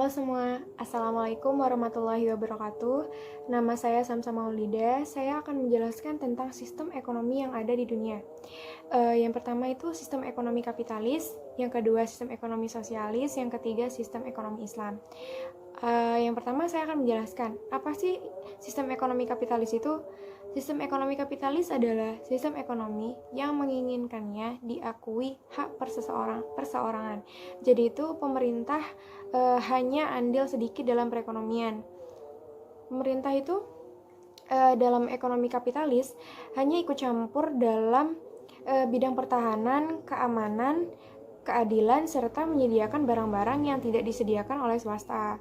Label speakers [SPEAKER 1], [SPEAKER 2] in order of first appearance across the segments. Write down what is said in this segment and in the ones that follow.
[SPEAKER 1] Halo semua, Assalamualaikum warahmatullahi wabarakatuh. Nama saya Samsa Maulida. Saya akan menjelaskan tentang sistem ekonomi yang ada di dunia. Yang pertama itu sistem ekonomi kapitalis, yang kedua sistem ekonomi sosialis, yang ketiga sistem ekonomi Islam. Yang pertama saya akan menjelaskan, apa sih sistem ekonomi kapitalis itu? Sistem ekonomi kapitalis adalah sistem ekonomi yang menginginkannya diakui hak perseorangan. Jadi itu pemerintah hanya andil sedikit dalam perekonomian. Pemerintah itu dalam ekonomi kapitalis hanya ikut campur dalam bidang pertahanan, keamanan, keadilan, serta menyediakan barang-barang yang tidak disediakan oleh swasta.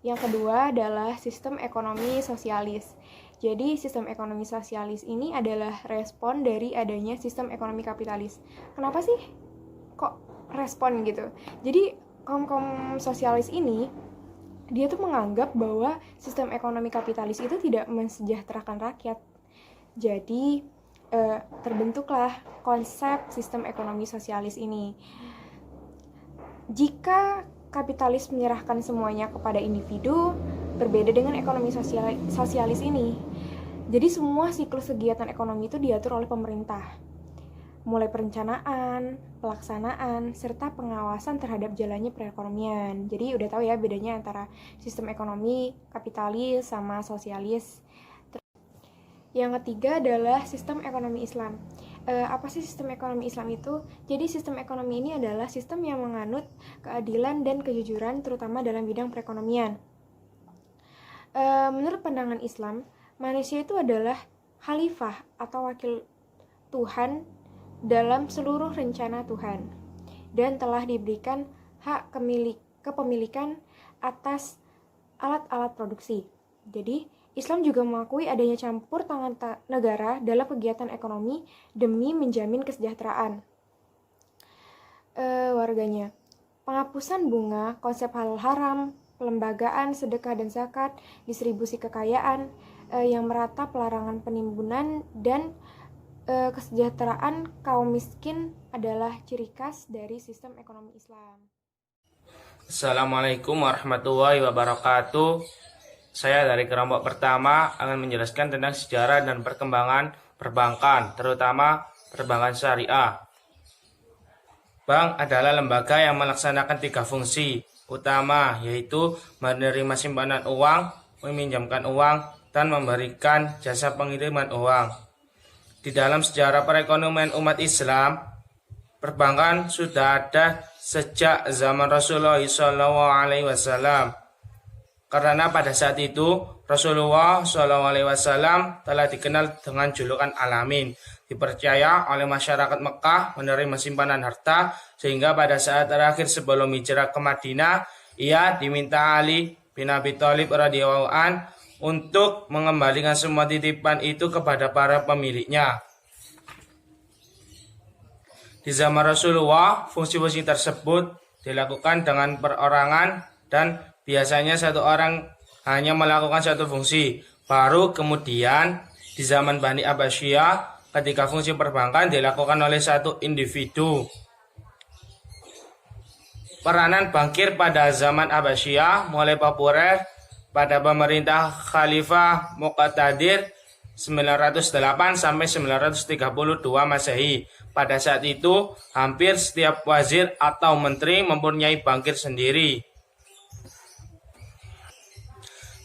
[SPEAKER 1] Yang kedua adalah sistem ekonomi sosialis. Jadi, sistem ekonomi sosialis ini adalah respon dari adanya sistem ekonomi kapitalis. Kenapa sih kok respon gitu? Jadi, kaum sosialis ini, dia tuh menganggap bahwa sistem ekonomi kapitalis itu tidak mensejahterakan rakyat. Jadi, terbentuklah konsep sistem ekonomi sosialis ini. Jika kapitalis menyerahkan semuanya kepada individu, berbeda dengan ekonomi sosialis ini. Jadi semua siklus kegiatan ekonomi itu diatur oleh pemerintah. Mulai perencanaan, pelaksanaan, serta pengawasan terhadap jalannya perekonomian. Jadi udah tahu ya bedanya antara sistem ekonomi kapitalis sama sosialis. Yang ketiga adalah sistem ekonomi Islam. Apa sih sistem ekonomi Islam itu? Jadi sistem ekonomi ini adalah sistem yang menganut keadilan dan kejujuran terutama dalam bidang perekonomian. Menurut pandangan Islam, manusia itu adalah khalifah atau wakil Tuhan dalam seluruh rencana Tuhan dan telah diberikan hak kepemilikan atas alat-alat produksi. Jadi, Islam juga mengakui adanya campur tangan negara dalam kegiatan ekonomi demi menjamin kesejahteraan warganya. Penghapusan bunga, konsep halal haram, pelembagaan, sedekah dan zakat, distribusi kekayaan yang merata, pelarangan penimbunan, dan kesejahteraan kaum miskin adalah ciri khas dari sistem ekonomi Islam.
[SPEAKER 2] Assalamualaikum warahmatullahi wabarakatuh. Saya dari kelompok pertama akan menjelaskan tentang sejarah dan perkembangan perbankan, terutama perbankan syariah. Bank adalah lembaga yang melaksanakan 3 fungsi utama, yaitu menerima simpanan uang, meminjamkan uang, dan memberikan jasa pengiriman uang. Di dalam sejarah perekonomian umat Islam, perbankan sudah ada sejak zaman Rasulullah SAW. Karena pada saat itu Rasulullah SAW telah dikenal dengan julukan Alamin, dipercaya oleh masyarakat Mekah menerima simpanan harta, sehingga pada saat terakhir sebelum hijrah ke Madinah, ia diminta Ali bin Abi Thalib radhiyallahu an untuk mengembalikan semua titipan itu kepada para pemiliknya. Di zaman Rasulullah, fungsi-fungsi tersebut dilakukan dengan perorangan dan biasanya satu orang hanya melakukan satu fungsi. Baru kemudian di zaman Bani Abbasiyah, ketika fungsi perbankan dilakukan oleh satu individu. Peranan bankir pada zaman Abbasiyah mulai populer pada pemerintah Khalifah Muqtadir 908 sampai 932 Masehi. Pada saat itu, hampir setiap wazir atau menteri mempunyai bankir sendiri.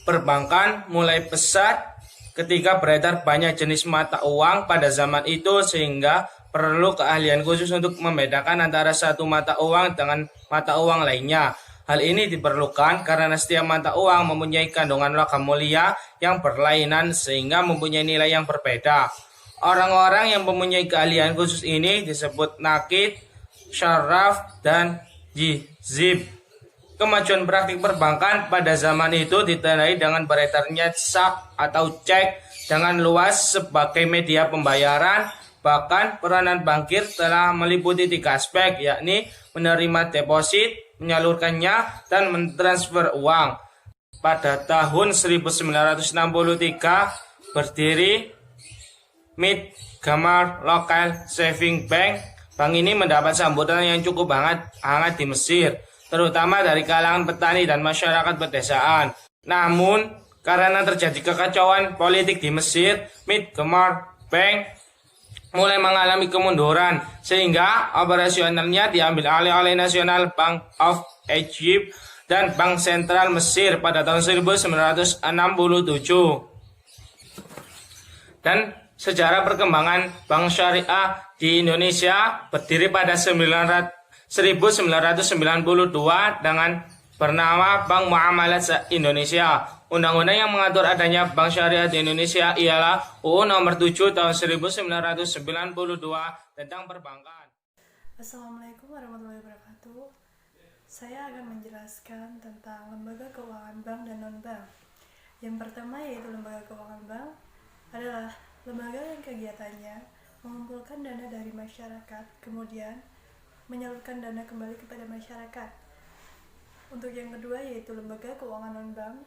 [SPEAKER 2] Perbankan mulai pesat ketika beredar banyak jenis mata uang pada zaman itu, sehingga perlu keahlian khusus untuk membedakan antara satu mata uang dengan mata uang lainnya. Hal ini diperlukan karena setiap mata uang mempunyai kandungan logam mulia yang berlainan sehingga mempunyai nilai yang berbeda. Orang-orang yang mempunyai keahlian khusus ini disebut nakid, syaraf, dan jizib. Kemajuan praktik perbankan pada zaman itu ditandai dengan beredarnya sak atau cek dengan luas sebagai media pembayaran. Bahkan peranan bankir telah meliputi 3 aspek, yakni menerima deposit, menyalurkannya, dan mentransfer uang. Pada tahun 1963 berdiri Mid Gamar Local Saving Bank. Bank ini mendapat sambutan yang cukup hangat di Mesir. terutama dari kalangan petani dan masyarakat pedesaan. Namun, karena terjadi kekacauan politik di Mesir, Mid-Gemar Bank mulai mengalami kemunduran, sehingga operasionalnya diambil alih oleh National Bank of Egypt dan Bank Sentral Mesir pada tahun 1967. Dan sejarah perkembangan bank syariah di Indonesia berdiri pada 1992 dengan bernama Bank Muamalat Indonesia. Undang-undang yang mengatur adanya bank syariah di Indonesia ialah UU Nomor 7 Tahun 1992 tentang perbankan.
[SPEAKER 3] Assalamualaikum warahmatullahi wabarakatuh. Saya akan menjelaskan tentang lembaga keuangan bank dan non-bank. Yang pertama yaitu lembaga keuangan bank adalah lembaga yang kegiatannya mengumpulkan dana dari masyarakat, kemudian menyalurkan dana kembali kepada masyarakat. Untuk yang kedua yaitu lembaga keuangan non-bank,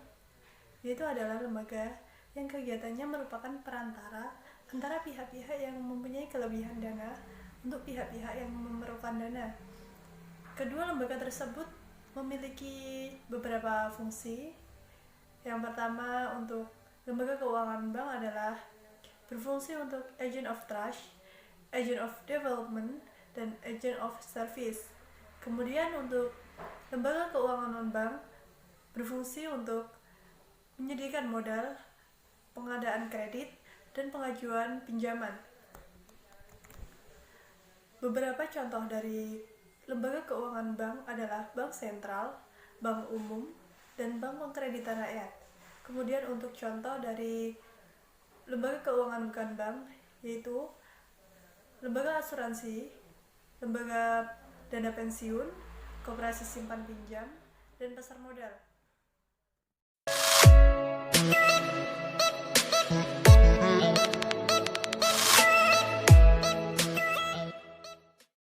[SPEAKER 3] yaitu adalah lembaga yang kegiatannya merupakan perantara antara pihak-pihak yang mempunyai kelebihan dana untuk pihak-pihak yang memerlukan dana. Kedua lembaga tersebut memiliki beberapa fungsi. Yang pertama untuk lembaga keuangan bank adalah berfungsi untuk agent of trust, agent of development, dan agent of service. Kemudian untuk lembaga keuangan non-bank berfungsi untuk menyediakan modal, pengadaan kredit, dan pengajuan pinjaman. Beberapa contoh dari lembaga keuangan bank adalah bank sentral, bank umum, dan bank pengkreditan rakyat. Kemudian untuk contoh dari lembaga keuangan bukan bank, yaitu lembaga asuransi, lembaga dana pensiun, koperasi simpan pinjam, dan pasar modal.